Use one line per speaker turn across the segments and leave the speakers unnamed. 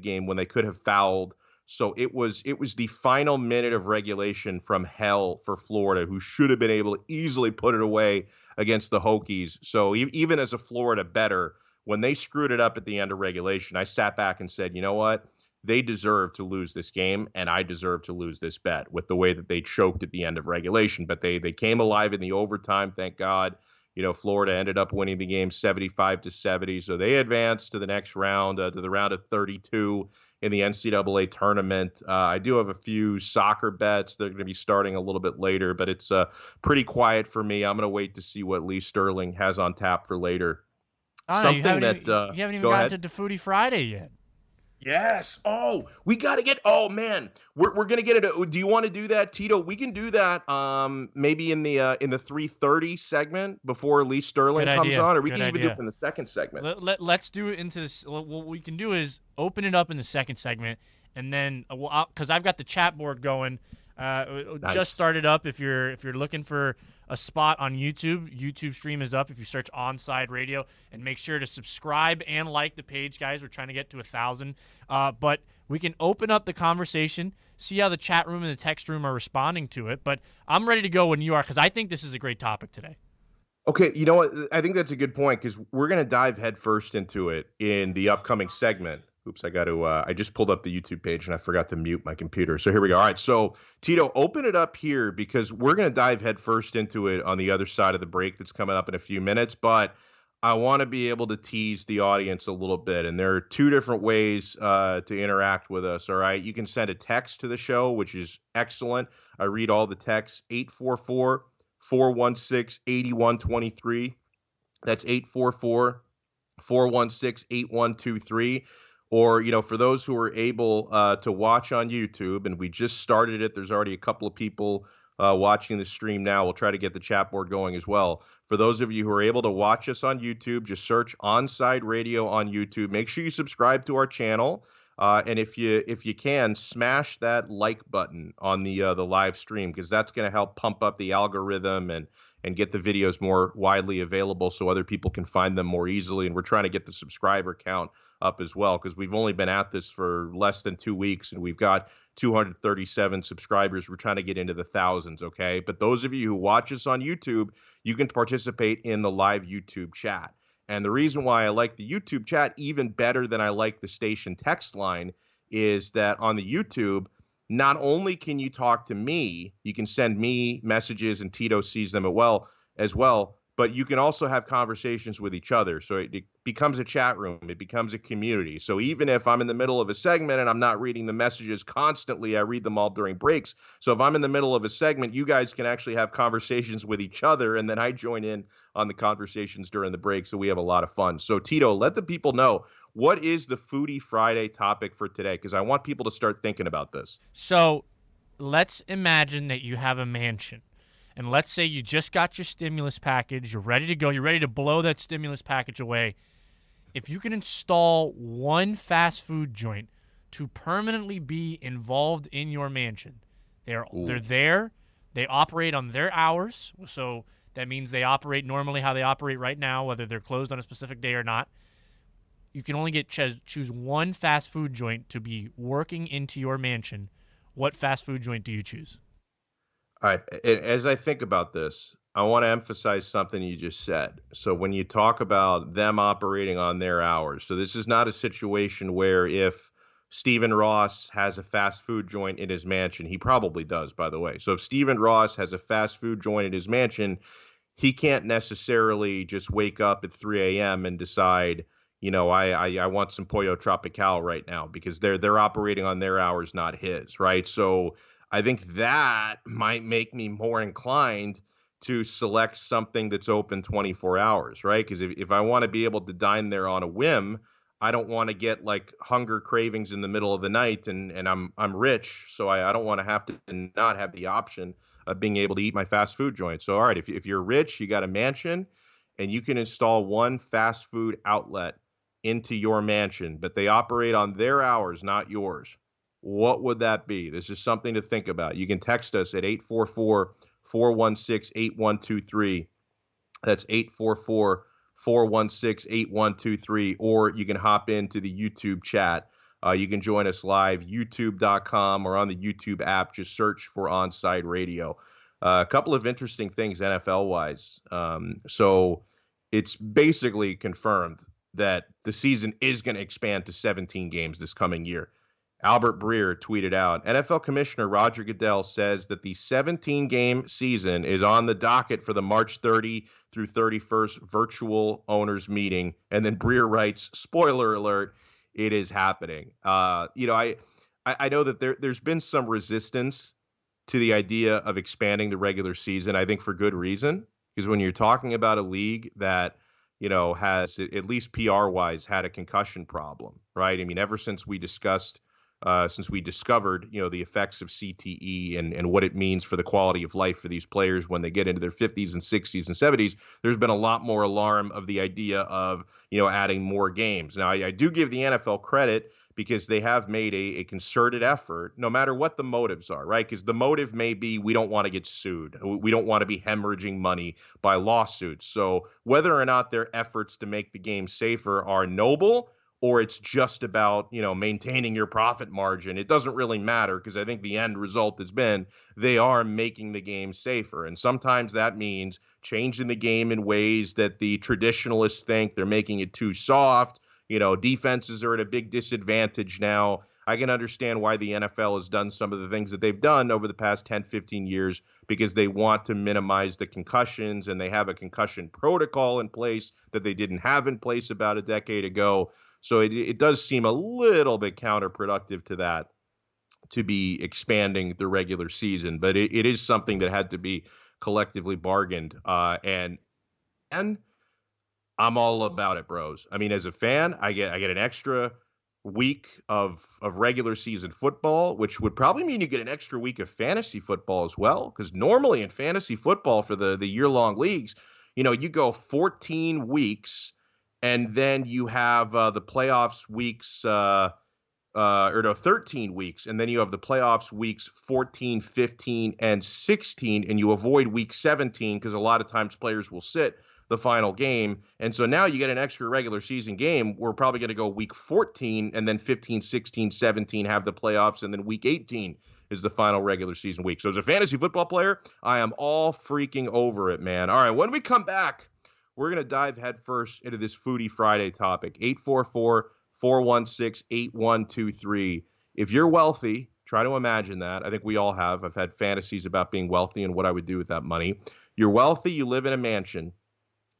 game when they could have fouled. So it was the final minute of regulation from hell for Florida, who should have been able to easily put it away against the Hokies. So even as a Florida bettor, when they screwed it up at the end of regulation, I sat back and said, you know what? They deserve to lose this game, and I deserve to lose this bet with the way that they choked at the end of regulation. But they came alive in the overtime, thank God. Florida ended up winning the game 75-70, so they advanced to the next round, to the round of 32 in the NCAA tournament. I do have a few soccer bets. They're going to be starting a little bit later, but it's pretty quiet for me. I'm going to wait to see what Lee Sterling has on tap for later.
I don't know.
Something that
You haven't even
go
gotten
ahead.
to Foodie Friday yet.
Yes. Oh, we got to get. Oh man, we're gonna get it. Do you want to do that, Tito? We can do that. Maybe in the 3:30 segment before Lee
Good
Sterling comes
idea.
on, or we
Good
can even do it
idea.
in the second segment.
Let's do it into this. What we can do is open it up in the second segment, and then because I've got the chat board going,
Nice.
just started up. If you're looking for a spot on YouTube stream is up. If you search Onside Radio, and make sure to subscribe and like the page, guys. We're trying to get to 1,000. But we can open up the conversation, see how the chat room and the text room are responding to it. But I'm ready to go when you are, because I think this is a great topic today.
Okay, you know what? I think that's a good point because we're going to dive headfirst into it in the upcoming segment. Oops, I just pulled up the YouTube page and I forgot to mute my computer. So here we go. All right, so Tito, open it up here because we're going to dive headfirst into it on the other side of the break that's coming up in a few minutes. But I want to be able to tease the audience a little bit. And there are two different ways to interact with us. All right, you can send a text to the show, which is excellent. I read all the texts, 844-416-8123. That's 844-416-8123. Or, for those who are able to watch on YouTube, and we just started it, there's already a couple of people watching the stream now. We'll try to get the chat board going as well. For those of you who are able to watch us on YouTube, just search Onside Radio on YouTube. Make sure you subscribe to our channel. And if you can, smash that like button on the live stream, because that's going to help pump up the algorithm and get the videos more widely available so other people can find them more easily. And we're trying to get the subscriber count up as well, because we've only been at this for less than 2 weeks and we've got 237 subscribers. We're trying to get into the thousands, okay? But those of you who watch us on YouTube, you can participate in the live YouTube chat. And the reason why I like the YouTube chat even better than I like the station text line is that on the YouTube, not only can you talk to me, you can send me messages and Tito sees them as well, but you can also have conversations with each other. So it becomes a chat room. It becomes a community. So even if I'm in the middle of a segment and I'm not reading the messages constantly, I read them all during breaks. So if I'm in the middle of a segment, you guys can actually have conversations with each other, and then I join in on the conversations during the break. So we have a lot of fun. So Tito, let the people know, what is the Foodie Friday topic for today? Because I want people to start thinking about this.
So let's imagine that you have a mansion. And let's say you just got your stimulus package. You're ready to go. You're ready to blow that stimulus package away. If you can install one fast food joint to permanently be involved in your mansion, they're there. They operate on their hours. So that means they operate normally how they operate right now, whether they're closed on a specific day or not. You can only choose one fast food joint to be working into your mansion. What fast food joint do you choose?
All right. As I think about this, I want to emphasize something you just said. So when you talk about them operating on their hours, so this is not a situation where if Stephen Ross has a fast food joint in his mansion, he probably does, by the way. So if Stephen Ross has a fast food joint in his mansion, he can't necessarily just wake up at 3 a.m. and decide, I want some Pollo Tropical right now, because they're operating on their hours, not his, right? So I think that might make me more inclined to select something that's open 24 hours, right? Because if I want to be able to dine there on a whim, I don't want to get like hunger cravings in the middle of the night, and I'm rich, so I don't want to have to not have the option of being able to eat my fast food joint. So all right, if you're rich, you got a mansion, and you can install one fast food outlet into your mansion, but they operate on their hours, not yours. What would that be? This is something to think about. You can text us at 844-416-8123. That's 844-416-8123. Or you can hop into the YouTube chat You can join us live, youtube.com, or on the YouTube app. Just search for Onside Radio. A couple of interesting things NFL-wise. So it's basically confirmed that the season is going to expand to 17 games this coming year. Albert Breer tweeted out, NFL Commissioner Roger Goodell says that the 17-game season is on the docket for the March 30 through 31st virtual owners meeting. And then Breer writes, spoiler alert, it is happening. I know that there's been some resistance to the idea of expanding the regular season, I think for good reason, because when you're talking about a league that has, at least PR-wise, had a concussion problem, right? I mean, ever since we discovered, the effects of CTE and what it means for the quality of life for these players when they get into their 50s and 60s and 70s, there's been a lot more alarm of the idea of, adding more games. Now, I do give the NFL credit because they have made a concerted effort, no matter what the motives are, right? Because the motive may be we don't want to get sued. We don't want to be hemorrhaging money by lawsuits. So whether or not their efforts to make the game safer are noble, or it's just about, maintaining your profit margin, it doesn't really matter, because I think the end result has been they are making the game safer. And sometimes that means changing the game in ways that the traditionalists think they're making it too soft. Defenses are at a big disadvantage now. I can understand why the NFL has done some of the things that they've done over the past 10, 15 years, because they want to minimize the concussions, and they have a concussion protocol in place that they didn't have in place about a decade ago. So it does seem a little bit counterproductive to that, to be expanding the regular season. But it is something that had to be collectively bargained. And I'm all about it, bros. I mean, as a fan, I get an extra week of regular season football, which would probably mean you get an extra week of fantasy football as well. Because normally in fantasy football for the year-long leagues, you go 14 weeks, and then you have the playoffs weeks, 13 weeks, and then you have the playoffs weeks 14, 15, and 16, and you avoid week 17 because a lot of times players will sit the final game. And so now you get an extra regular season game. We're probably going to go week 14, and then 15, 16, 17 have the playoffs, and then week 18 is the final regular season week. So as a fantasy football player, I am all freaking over it, man. All right, when we come back, we're going to dive headfirst into this Foodie Friday topic. 844-416-8123. If you're wealthy, try to imagine that. I think we all have. I've had fantasies about being wealthy and what I would do with that money. You're wealthy, you live in a mansion.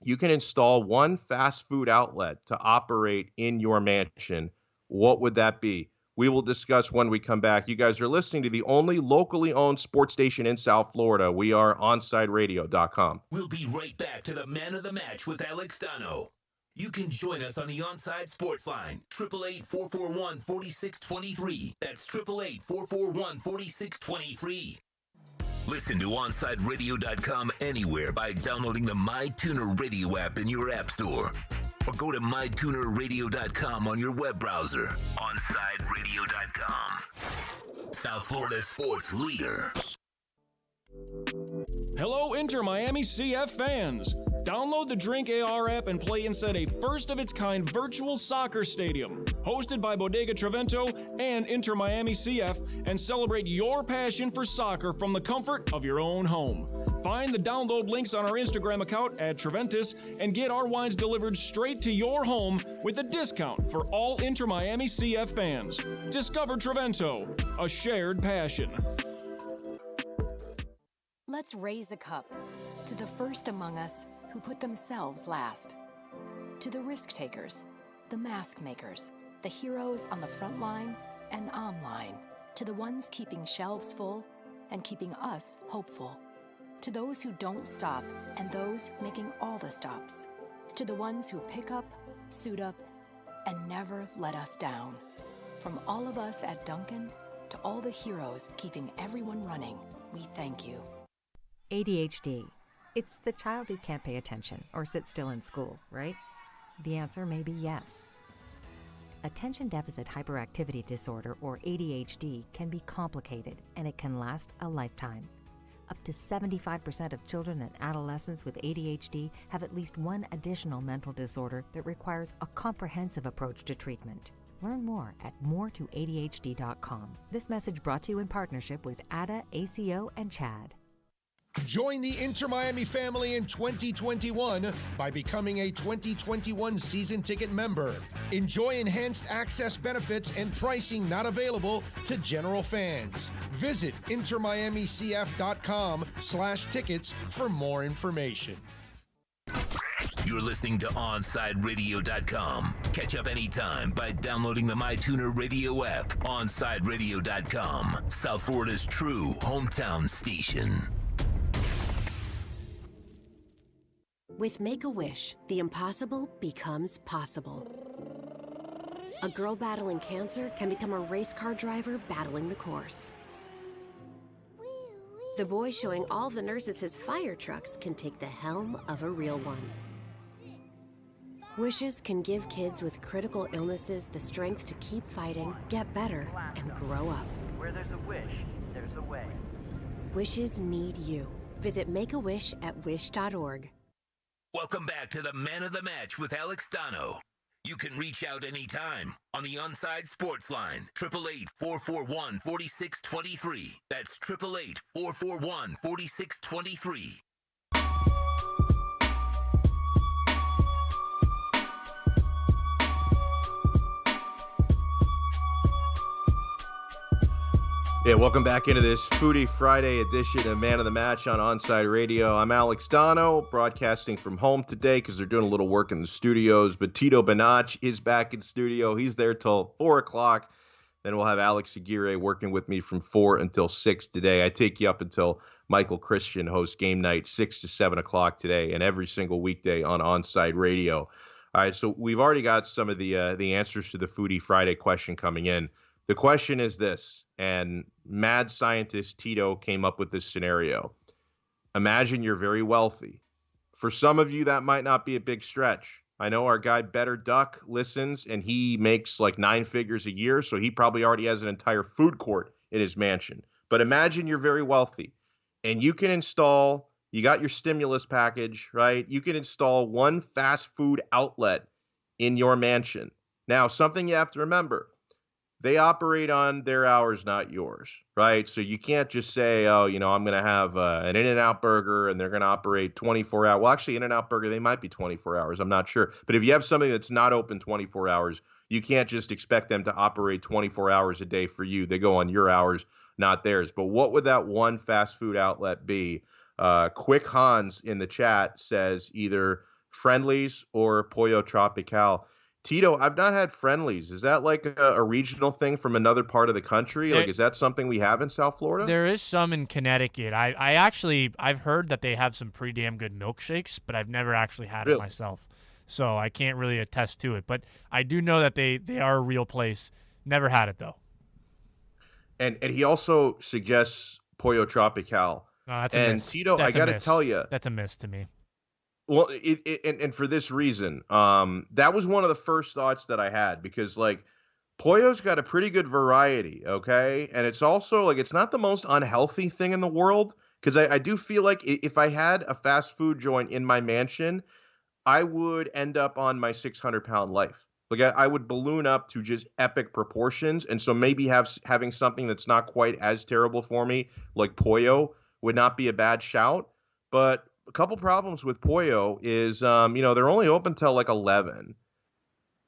You can install one fast food outlet to operate in your mansion. What would that be? We will discuss when we come back. You guys are listening to the only locally owned sports station in South Florida. We are OnsideRadio.com.
We'll be right back to the Man of the Match with Alex Donno. You can join us on the Onside Sports Line, 888-441-4623. That's 888-441-4623. Listen to OnsideRadio.com anywhere by downloading the MyTuner Radio app in your app store. Or go to MyTunerRadio.com on your web browser. OnsideRadio.com. South Florida sports leader.
Hello, Inter Miami CF fans. Download the Drink AR app and play inside a first-of-its-kind virtual soccer stadium, hosted by Bodega Trevento and Inter Miami CF, and celebrate your passion for soccer from the comfort of your own home. Find the download links on our Instagram account at Treventus and get our wines delivered straight to your home with a discount for all Inter Miami CF fans. Discover Trevento, a shared passion.
Let's raise a cup to the first among us who put themselves last. To the risk takers, the mask makers, the heroes on the front line and online. To the ones keeping shelves full and keeping us hopeful. To those who don't stop and those making all the stops. To the ones who pick up, suit up, and never let us down. From all of us at Dunkin' to all the heroes keeping everyone running, we thank you.
ADHD. It's the child who can't pay attention or sit still in school, right? The answer may be yes. Attention Deficit Hyperactivity Disorder, or ADHD, can be complicated and it can last a lifetime. Up to 75% of children and adolescents with ADHD have at least one additional mental disorder that requires a comprehensive approach to treatment. Learn more at moretoadhd.com. This message brought to you in partnership with ADA, ACO, and CHAD.
Join the Inter Miami family in 2021 by becoming a 2021 season ticket member. Enjoy enhanced access benefits and pricing not available to general fans. Visit intermiamicf.com/tickets for more information.
You're listening to OnsideRadio.com. Catch up anytime by downloading the MyTuner Radio app. OnsideRadio.com, South Florida's true hometown station.
With Make-A-Wish, the impossible becomes possible. A girl battling cancer can become a race car driver battling the course. The boy showing all the nurses his fire trucks can take the helm of a real one. Wishes can give kids with critical illnesses the strength to keep fighting, get better, and grow up.
Where there's a wish, there's a way.
Wishes need you. Visit Make-A-Wish at wish.org.
Welcome back to the Man of the Match with Alex Donno. You can reach out anytime on the Onside Sports Line, 888-441-4623. That's 888-441-4623.
Yeah, welcome back into this Foodie Friday edition of Man of the Match on Onside Radio. I'm Alex Donno, broadcasting from home today because they're doing a little work in the studios. But Tito Benach is back in studio. He's there till 4 o'clock. Then we'll have Alex Aguirre working with me from 4 until 6 today. I take you up until Michael Christian hosts Game Night 6 to 7 o'clock today and every single weekday on Onside Radio. All right, so we've already got some of the answers to the Foodie Friday question coming in. The question is this, and mad scientist Tito came up with this scenario. Imagine you're very wealthy. For some of you, that might not be a big stretch. I know our guy Better Duck listens, and he makes like 9 figures a year, so he probably already has an entire food court in his mansion. But imagine you're very wealthy, and you got your stimulus package, right? You can install one fast food outlet in your mansion. Now, something you have to remember. They operate on their hours, not yours, right? So you can't just say, oh, I'm going to have an In-N-Out burger and they're going to operate 24 hours. Well, actually, In-N-Out burger, they might be 24 hours. I'm not sure. But if you have something that's not open 24 hours, you can't just expect them to operate 24 hours a day for you. They go on your hours, not theirs. But what would that one fast food outlet be? Quick Hans in the chat says either Friendlies or Pollo Tropical. Tito, I've not had Friendlies. Is that like a regional thing from another part of the country? Like, is that something we have in South Florida?
There is some in Connecticut. I've heard that they have some pretty damn good milkshakes, but I've never actually had it myself. So I can't really attest to it. But I do know that they are a real place. Never had it, though.
And he also suggests Pollo Tropical.
No, that's a miss.
Tito, I got to tell you.
That's a miss to me.
Well, and for this reason, that was one of the first thoughts that I had because, like, Pollo's got a pretty good variety, okay? And it's also, like, it's not the most unhealthy thing in the world because I do feel like if I had a fast food joint in my mansion, I would end up on my 600-pound life. Like, I would balloon up to just epic proportions, and so maybe having something that's not quite as terrible for me, like Pollo, would not be a bad shout, but a couple problems with Pollo is, they're only open till like 11.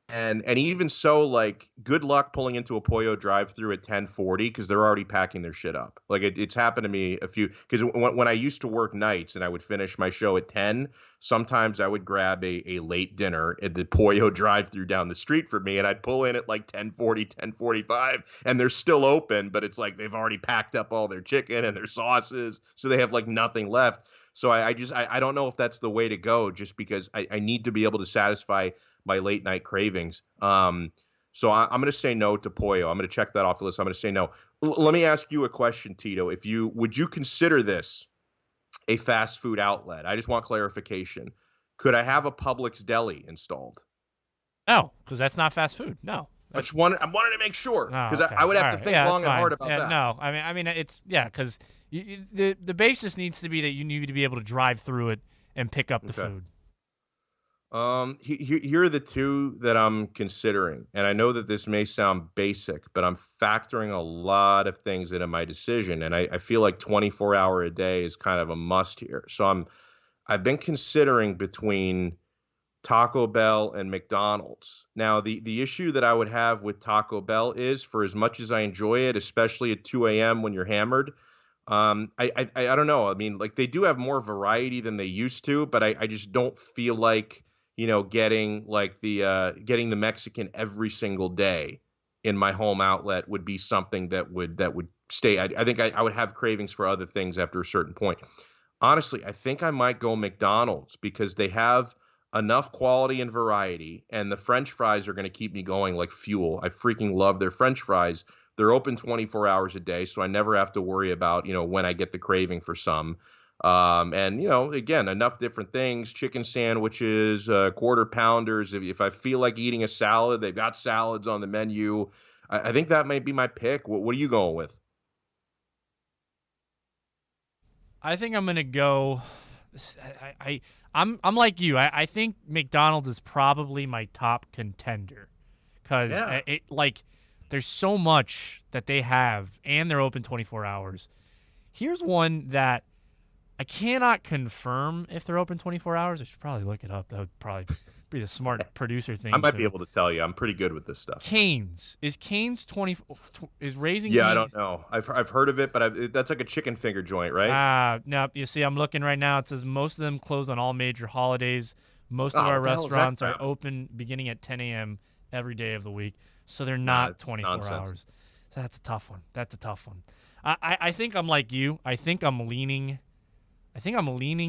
And even so, like, good luck pulling into a Pollo drive-thru at 10:40 because they're already packing their shit up. Like, it's happened to me a few – because when I used to work nights and I would finish my show at 10, sometimes I would grab a late dinner at the Pollo drive-thru down the street from me, and I'd pull in at like 10:40, 10:45, and they're still open, but it's like they've already packed up all their chicken and their sauces, so they have like nothing left. So I don't know if that's the way to go just because I need to be able to satisfy my late night cravings. So I'm going to say no to Pollo. I'm going to check that off the list. I'm going to say no. Let me ask you a question, Tito. Would you consider this a fast food outlet? I just want clarification. Could I have a Publix deli installed?
No, because that's not fast food. No.
I wanted to make sure because
okay.
I would have to think long and hard about that.
No, I mean, it's because the basis needs to be that you need to be able to drive through it and pick up the food.
Here are the two that I'm considering, and I know that this may sound basic, but I'm factoring a lot of things into my decision, and I feel like 24-hour a day is kind of a must here. So I've been considering between Taco Bell and McDonald's. Now, the issue that I would have with Taco Bell is, for as much as I enjoy it, especially at 2 a.m. when you're hammered, I don't know. I mean, like, they do have more variety than they used to, but I just don't feel like, getting like getting the Mexican every single day in my home outlet would be something that would stay. I think I would have cravings for other things after a certain point. Honestly, I think I might go McDonald's because they have enough quality and variety, and the French fries are going to keep me going like fuel. I freaking love their French fries. They're open 24 hours a day, so I never have to worry about, when I get the craving for some. And, again, enough different things, chicken sandwiches, quarter pounders. If I feel like eating a salad, they've got salads on the menu. I think that might be my pick. What are you going with?
I think I'm gonna go. I'm like you. I think McDonald's is probably my top contender because there's so much that they have, and they're open 24 hours. Here's one that I cannot confirm if they're open 24 hours. I should probably look it up. That would probably be the smart producer thing.
I might be able to tell you. I'm pretty good with this stuff.
Cane's. Is Cane's is Raising
Yeah,
Cane's?
I don't know. I've heard of it, but that's like a chicken finger joint, right?
No. You see, I'm looking right now. It says most of them close on all major holidays. Most of
Oh,
our
what the hell is that
restaurants are
crap?
open beginning at 10 a.m. every day of the week. So they're not
it's
24
nonsense.
hours. So that's a tough one. I think I'm like you. I think I'm leaning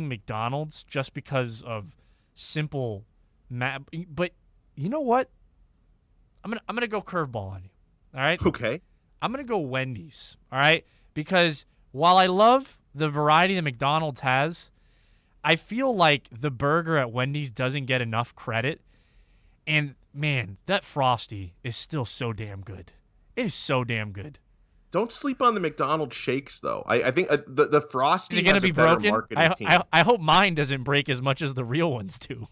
McDonald's just because of simple but you know what? I'm gonna go curveball on you. All right?
Okay.
I'm gonna go Wendy's. All right? Because while I love the variety that McDonald's has, I feel like the burger at Wendy's doesn't get enough credit. And man, that Frosty is still so damn good. It is so damn good.
Don't sleep on the McDonald's shakes, though. I think the Frosty
Is it going to
has
be
a better
broken?
marketing team.
I hope mine doesn't break as much as the real ones do.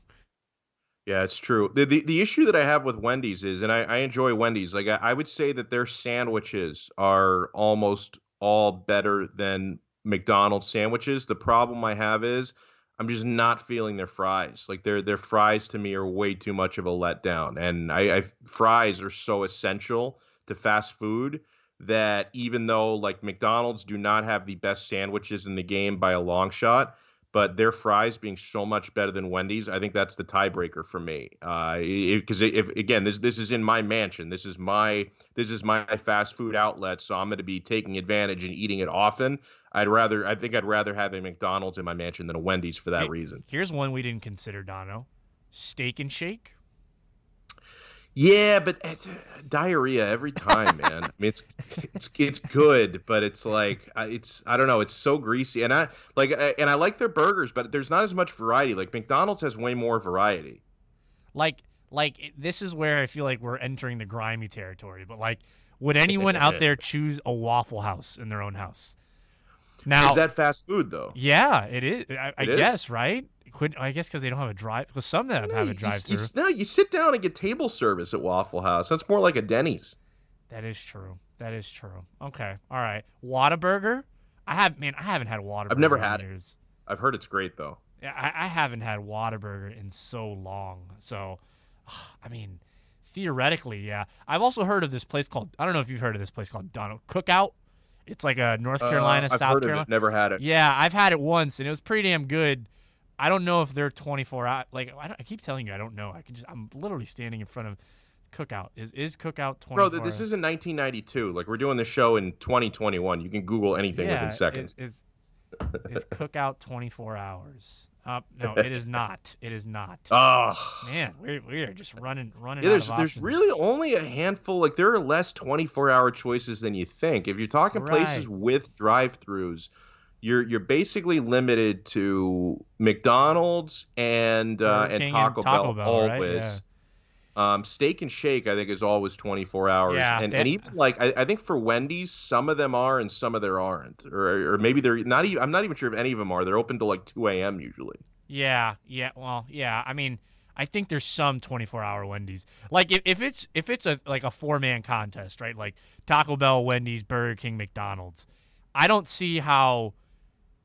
Yeah, it's true. The issue that I have with Wendy's is, and I enjoy Wendy's, like I would say that their sandwiches are almost all better than McDonald's sandwiches. The problem I have is I'm just not feeling their fries. Like their fries to me are way too much of a letdown. And fries are so essential to fast food that even though like McDonald's do not have the best sandwiches in the game by a long shot, but their fries being so much better than Wendy's, I think that's the tiebreaker for me. Because if again, this is in my mansion, this is my fast food outlet, so I'm going to be taking advantage and eating it often. I think I'd rather have a McDonald's in my mansion than a Wendy's for that reason.
Here's one we didn't consider, Donno. Steak and Shake.
Yeah, but it's diarrhea every time, man. I mean, it's good, but it's like I don't know. It's so greasy, and I like their burgers, but there's not as much variety. Like McDonald's has way more variety.
This is where I feel like we're entering the grimy territory. But like, would anyone out there choose a Waffle House in their own house? Now,
is that fast food though?
Yeah, it is. I
It
guess,
is?
right? I guess because they don't have a drive. Because some of them have a drive-through.
No, you sit down and get table service at Waffle House. That's more like a Denny's.
That is true. Okay, all right. Whataburger. I haven't had Whataburger.
I've never
in
had
years.
it. I've heard it's great though.
Yeah, I haven't had Whataburger in so long. So, I mean, theoretically, yeah. I've also heard of this place called. I don't know if you've heard of this place called Donno Cookout. It's like a North Carolina,
I've
South
heard
Carolina.
of it, never had it.
Yeah, I've had it once, and it was pretty damn good. I don't know if they're 24 hours. Like I keep telling you, I don't know. I'm literally standing in front of Cookout. Is Cookout 24?
Bro, this is in 1992. Like we're doing the show in 2021. You can Google anything within seconds.
Is Cookout 24 hours? No, it is not. It is not.
Oh
man, we are just running.
Yeah,
out of
there's
options.
really only a handful. Like there are less 24-hour choices than you think. If you're talking places with drive-throughs, you're basically limited to McDonald's and Taco Bell always.
Right? Yeah.
Steak and Shake I think is always 24 hours.
Yeah,
and even like I think for Wendy's some of them are and some of them aren't, or maybe they're not even. I'm not even sure if any of them are. They're open till like 2 a.m. usually.
Yeah. Well, yeah. I mean, I think there's some 24-hour Wendy's. Like if it's a like a 4-man contest, right? Like Taco Bell, Wendy's, Burger King, McDonald's. I don't see how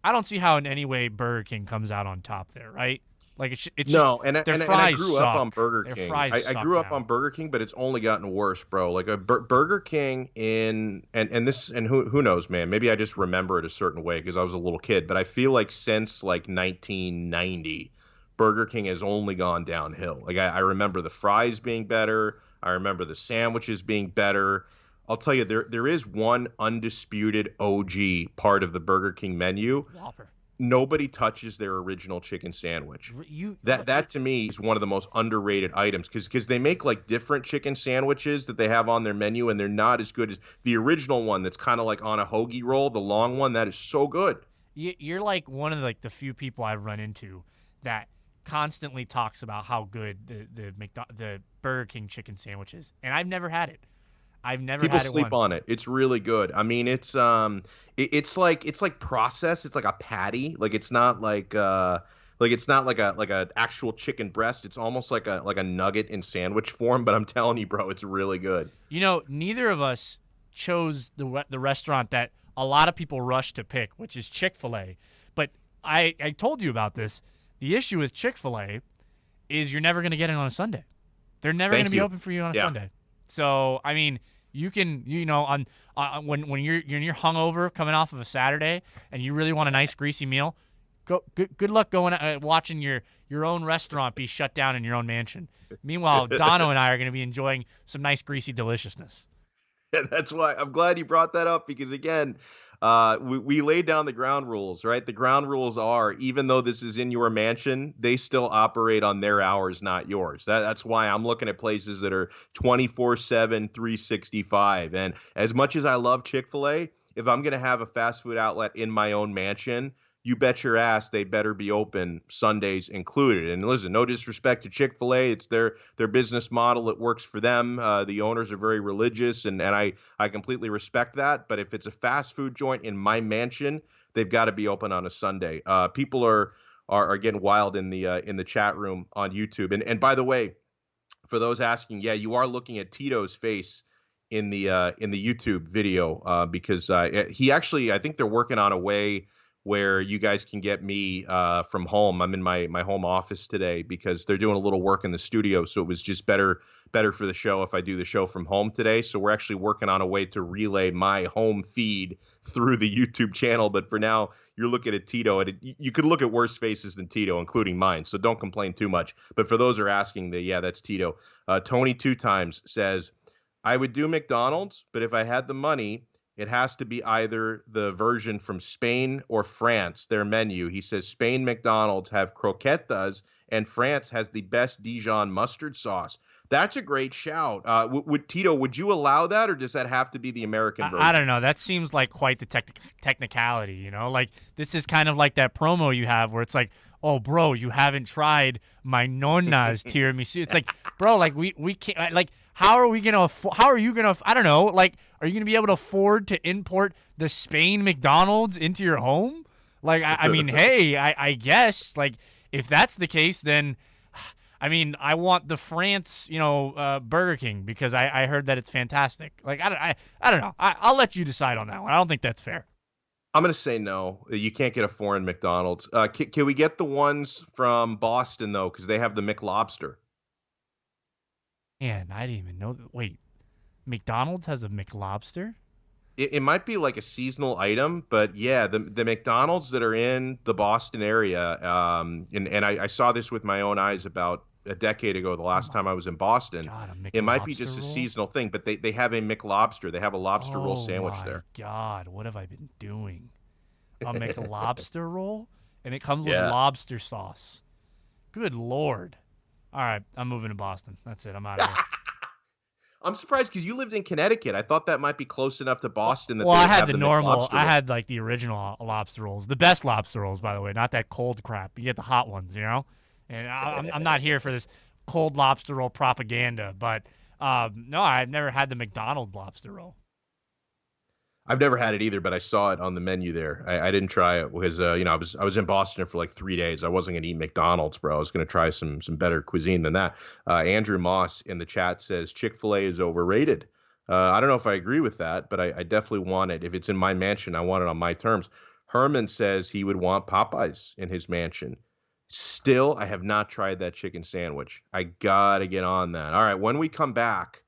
in any way Burger King comes out on top there, right? Like it's just
No,
their
and I
fries
grew
suck.
up on Burger
Their
King.
fries
I
suck
grew up
now.
on Burger King, but it's only gotten worse, bro. Like a Burger King and who knows, man? Maybe I just remember it a certain way because I was a little kid. But I feel like since like 1990, Burger King has only gone downhill. Like I remember the fries being better. I remember the sandwiches being better. I'll tell you, there is one undisputed OG part of the Burger King menu.
Whopper.
Nobody touches their original chicken sandwich. That to me is one of the most underrated items because they make like different chicken sandwiches that they have on their menu and they're not as good as the original one that's kind of like on a hoagie roll, the long one. That is so good.
You're like one of like the few people I've run into that constantly talks about how good the Burger King chicken sandwich is, and I've never had it. I've never
People
had it
sleep
once.
on it. It's really good. I mean, it's like processed. It's like a patty. Like it's not like it's not like a actual chicken breast. It's almost like a nugget in sandwich form. But I'm telling you, bro, it's really good.
You know, neither of us chose the restaurant that a lot of people rush to pick, which is Chick-fil-A. But I told you about this. The issue with Chick-fil-A is you're never going to get it on a Sunday. They're never going to be open for you on a Sunday. So, I mean, you can, on when you're hungover coming off of a Saturday and you really want a nice greasy meal, good luck going watching your own restaurant be shut down in your own mansion. Meanwhile, Donno and I are going to be enjoying some nice greasy deliciousness.
Yeah, that's why I'm glad you brought that up because again, we laid down the ground rules, right? The ground rules are even though this is in your mansion, they still operate on their hours, not yours. That's why I'm looking at places that are 24/7, 365. And as much as I love Chick-fil-A, if I'm going to have a fast food outlet in my own mansion, you bet your ass they better be open Sundays included. And listen, no disrespect to Chick-fil-A. It's their business model. It works for them. The owners are very religious, and I completely respect that. But if it's a fast food joint in my mansion, they've got to be open on a Sunday. People are getting wild in the chat room on YouTube. And by the way, for those asking, yeah, you are looking at Tito's face in the YouTube video because he actually, I think they're working on a way where you guys can get me from home. I'm in my home office today because they're doing a little work in the studio. So it was just better for the show if I do the show from home today. So we're actually working on a way to relay my home feed through the YouTube channel. But for now, you're looking at Tito, and you could look at worse faces than Tito, including mine. So don't complain too much. But for those who are asking, that's Tito. Tony 2x says, I would do McDonald's, but if I had the money, it has to be either the version from Spain or France, their menu. He says Spain McDonald's have croquetas and France has the best Dijon mustard sauce. That's a great shout. Tito, would you allow that or does that have to be the American version?
I don't know. That seems like quite the technicality, Like this is kind of like that promo you have where it's like, oh, bro, you haven't tried my nonna's tiramisu. It's like, bro, like we can't, like, how are you gonna, I don't know, like, are you gonna be able to afford to import the Spain McDonald's into your home? Like, I mean, hey, I guess, like, if that's the case, then, I mean, I want the France, Burger King because I heard that it's fantastic. Like, I don't know. I'll let you decide on that one. I don't think that's fair.
I'm going to say no. You can't get a foreign McDonald's. Can we get the ones from Boston, though, because they have the McLobster?
Man, I didn't even know that. Wait, McDonald's has a McLobster?
It might be like a seasonal item, but yeah, the McDonald's that are in the Boston area, and I saw this with my own eyes about a decade ago, the last time I was in Boston.
God,
it might be just
roll?
a seasonal thing, but they have a McLobster. They have a lobster roll sandwich there.
God, what have I been doing? A McLobster roll? And it comes with lobster sauce. Good Lord. All right, I'm moving to Boston. That's it. I'm out of here.
I'm surprised because you lived in Connecticut. I thought that might be close enough to Boston.
Well, I had the normal. I had like the original lobster rolls, the best lobster rolls, by the way, not that cold crap. You get the hot ones, And I'm not here for this cold lobster roll propaganda, but no, I've never had the McDonald's lobster roll.
I've never had it either, but I saw it on the menu there. I didn't try it because I was in Boston for like 3 days. I wasn't gonna eat McDonald's, bro. I was gonna try some better cuisine than that. Andrew Moss in the chat says Chick-fil-A is overrated. I don't know if I agree with that, but I definitely want it. If it's in my mansion, I want it on my terms. Herman says he would want Popeyes in his mansion. Still, I have not tried that chicken sandwich. I gotta get on that. All right, when we come back,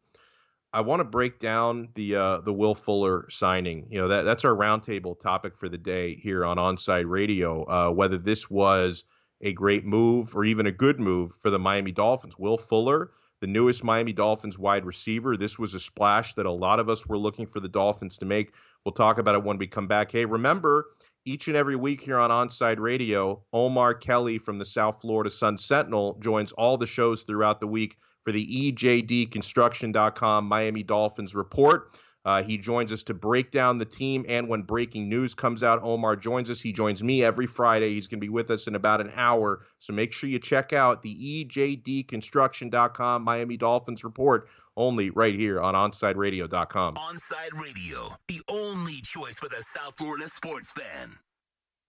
I want to break down the Will Fuller signing. You know, that's our roundtable topic for the day here on Onside Radio. Whether this was a great move or even a good move for the Miami Dolphins. Will Fuller, the newest Miami Dolphins wide receiver. This was a splash that a lot of us were looking for the Dolphins to make. We'll talk about it when we come back. Hey, remember, each and every week here on Onside Radio, Omar Kelly from the South Florida Sun Sentinel joins all the shows throughout the week for the EJDconstruction.com Miami Dolphins report. He joins us to break down the team, and when breaking news comes out, Omar joins us. He joins me every Friday. He's going to be with us in about an hour, so make sure you check out the EJDconstruction.com Miami Dolphins report, only right here on OnsideRadio.com.
Onside Radio, the only choice for the South Florida sports fan.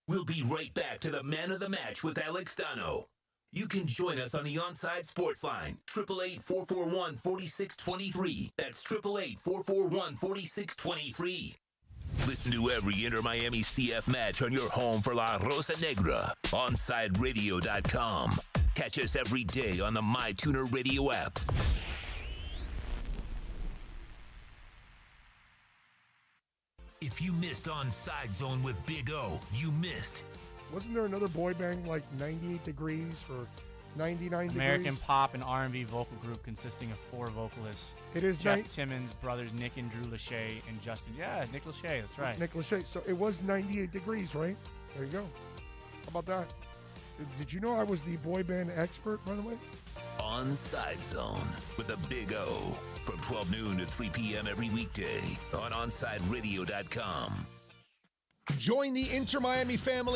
We'll be right back to the man of the match with Alex Donno. You can join us on the Onside Sports Line, 888-441-4623. That's 888-441-4623. Listen to every Inter-Miami CF match on your home for La Rosa Negra, OnsideRadio.com. Catch us every day on the MyTuner Radio app. If you missed Onside Zone with Big O, you missed.
Wasn't there another boy band like 98 Degrees or 99
American
Degrees?
pop and R&B vocal group consisting of 4 vocalists.
It is
Jeff Timmons, brothers Nick and Drew Lachey, and Justin. Yeah, Nick Lachey, that's right.
Nick Lachey. So it was 98 Degrees, right? There you go. How about that? Did you know I was the boy band expert, by the way?
Onside Zone with a Big O from 12 noon to 3 p.m. every weekday on OnsideRadio.com.
Join the Inter Miami family